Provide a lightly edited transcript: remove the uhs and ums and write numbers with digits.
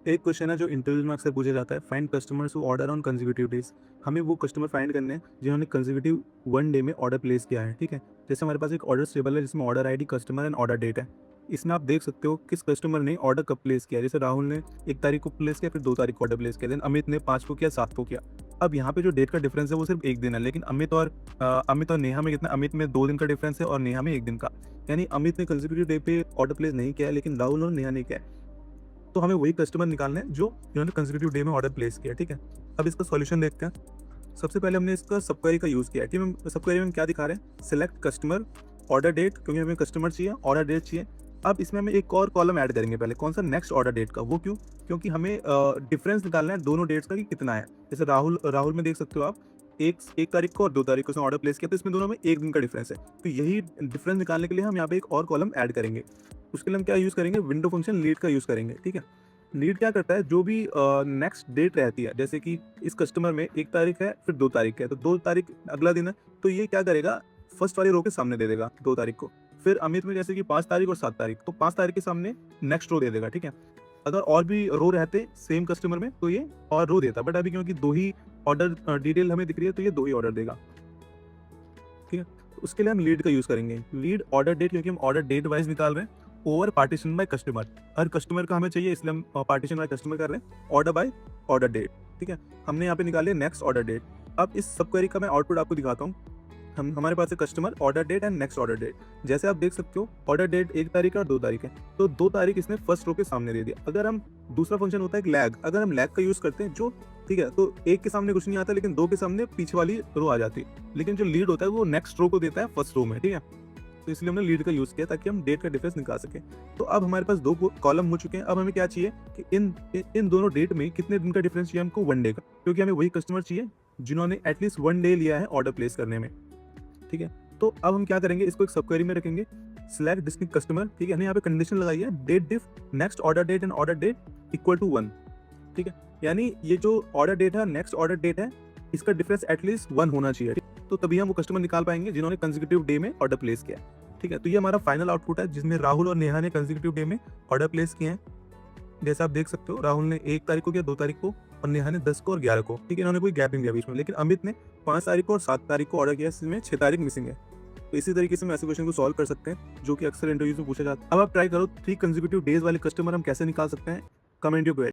एक क्वेश्चन है जो इंटरव्यू में अक्सर पूछा जाता है, find customers who order on consecutive days. हमें वो कस्टमर फाइंड करने हैं जिन्होंने कंसेक्यूटिव वन डे में ऑर्डर प्लेस किया है। ठीक है, जैसे हमारे पास एक ऑर्डर टेबल है जिसमें order ID, customer and order date है। इसमें आप देख सकते हो किस कस्टमर ने ऑर्डर कब प्लेस किया। जैसे राहुल ने 1 तारीख को प्लेस किया, फिर 2 तारीख को ऑर्डर प्लेस किया, देन अमित ने 5 को किया, 7 को किया। अब यहाँ पे जो डेट का डिफरेंस है वो सिर्फ 1 दिन है, लेकिन अमित और नेहा में कितना, अमित में 2 दिन का डिफरेंस है और नेहा में 1 दिन का। यानी अमित ने कंसेक्यूटिव डे पे ऑर्डर प्लेस नहीं किया है, लेकिन राहुल और नेहा ने किया है। तो हमें वही कस्टमर निकालना है जो जिन्होंने कंसेक्यूटिव डे में ऑर्डर प्लेस किया। ठीक है, अब इसका सॉल्यूशन देखते हैं। सबसे पहले हमने इसका सब क्वेरी का यूज़ किया है। ठीक है, सब क्वेरी में हम क्या दिखा रहे हैं, सिलेक्ट कस्टमर ऑर्डर डेट, क्योंकि हमें कस्टमर चाहिए, ऑर्डर डेट चाहिए। अब इसमें हमें एक और कॉलम ऐड करेंगे पहले, कौन सा, नेक्स्ट ऑर्डर डेट का। वो क्यों, क्योंकि हमें डिफरेंस निकालना है दोनों डेट्स का कि कितना है। जैसे राहुल में देख सकते हो आप, एक तारीख को और 2 तारीख को उसने ऑर्डर प्लेस किया, तो इसमें दोनों में 1 दिन का डिफरेंस है। तो यही डिफरेंस निकालने के लिए हम यहाँ पे एक और कॉलम ऐड करेंगे। उसके लिए हम क्या यूज़ करेंगे, विंडो फंक्शन लीड का यूज़ करेंगे। ठीक है, लीड क्या करता है, जो भी नेक्स्ट डेट रहती है, जैसे कि इस कस्टमर में 1 तारीख है, फिर 2 तारीख है, तो 2 तारीख अगला दिन है, तो ये क्या करेगा, फर्स्ट वाली रो के सामने दे देगा 2 तारीख को। फिर अमित में जैसे कि 5 तारीख और 7 तारीख, तो 5 तारीख के सामने नेक्स्ट रो दे देगा। ठीक है, अगर और भी रो रहते सेम कस्टमर में तो ये और रो देता, बट अभी क्योंकि 2 ही ऑर्डर डिटेल हमें दिख रही है, तो ये 2 ही ऑर्डर देगा। ठीक है, तो उसके लिए हम लीड का यूज़ करेंगे, लीड ऑर्डर डेट, क्योंकि हम ऑर्डर डेट वाइज निकाल रहे हैं। Over partition by customer, her customer का हमें चाहिए, इसलिए हम पार्टीशन बाय कस्टमर कर रहे हैं, ऑर्डर बाय ऑर्डर डेट। ठीक है, हमने यहाँ पे निकाले नेक्स्ट ऑर्डर डेट। अब इस सब क्वेरी का मैं आउटपुट आपको दिखाता हूँ। हमारे पास है customer order date and next order date. जैसे आप देख सकते हो, ऑर्डर डेट 1 तारीख और 2 तारीख है, तो 2 तारीख इसने फर्स्ट रो के सामने दे दिया। अगर हम दूसरा फंक्शन होता है एक लैग, अगर हम लैग का यूज़ करते हैं, जो ठीक है, तो 1 के सामने कुछ नहीं आता, लेकिन 2 के सामने पीछे वाली रो आ जाती है। लेकिन जो लीड होता है वो नेक्स्ट रो को देता है फर्स्ट रो में। ठीक है, तो इसलिए हमने लीड का यूज़ किया ताकि हम डेट का डिफरेंस निकाल सकें। तो अब हमारे पास 2 कॉलम हो चुके हैं। अब हमें क्या चाहिए कि इन दोनों डेट में कितने दिन का डिफरेंस चाहिए हमको, 1 डे का, क्योंकि हमें वही कस्टमर चाहिए जिन्होंने एटलीस्ट 1 डे लिया है ऑर्डर प्लेस करने में। ठीक है, तो अब हम क्या करेंगे, इसको एक सब क्वेरी में रखेंगे, सिलेक्ट डिस्टिंक्ट कस्टमर। ठीक है, हमने यहाँ पे कंडीशन लगाई है, date diff next order date and order date equal to 1। ठीक है, यानी ये जो ऑर्डर डेट है, नेक्स्ट ऑर्डर डेट है, इसका डिफरेंस एटलीस्ट 1 होना चाहिए। तो तभी हम वो कस्टमर निकाल पाएंगे जिन्होंने कंसेक्यूटिव डे में ऑर्डर प्लेस किया। ठीक है, तो ये हमारा फाइनल आउटपुट है जिसमें राहुल और नेहा ने कंसेक्यूटिव डे में ऑर्डर प्लेस किए हैं। जैसे आप देख सकते हो, राहुल ने 1 तारीख को किया, 2 तारीख को, और नेहा ने 10 को और 11 को। ठीक है, इन्होंने कोई गैप नहीं दिया बीच में। लेकिन अमित ने 5 तारीख को और 7 तारीख को ऑर्डर किया, इसमें 6 तारीख मिसिंग है। तो इसी तरीके से हम ऐसे क्वेश्चन को सॉल्व कर सकते हैं जो कि अक्सर इंटरव्यूज में पूछा जाता है। अब आप ट्राई करो 3 कंसेक्यूटिव डेज वाले कस्टमर हम कैसे निकाल सकते हैं, कमेंट योर क्वेरी।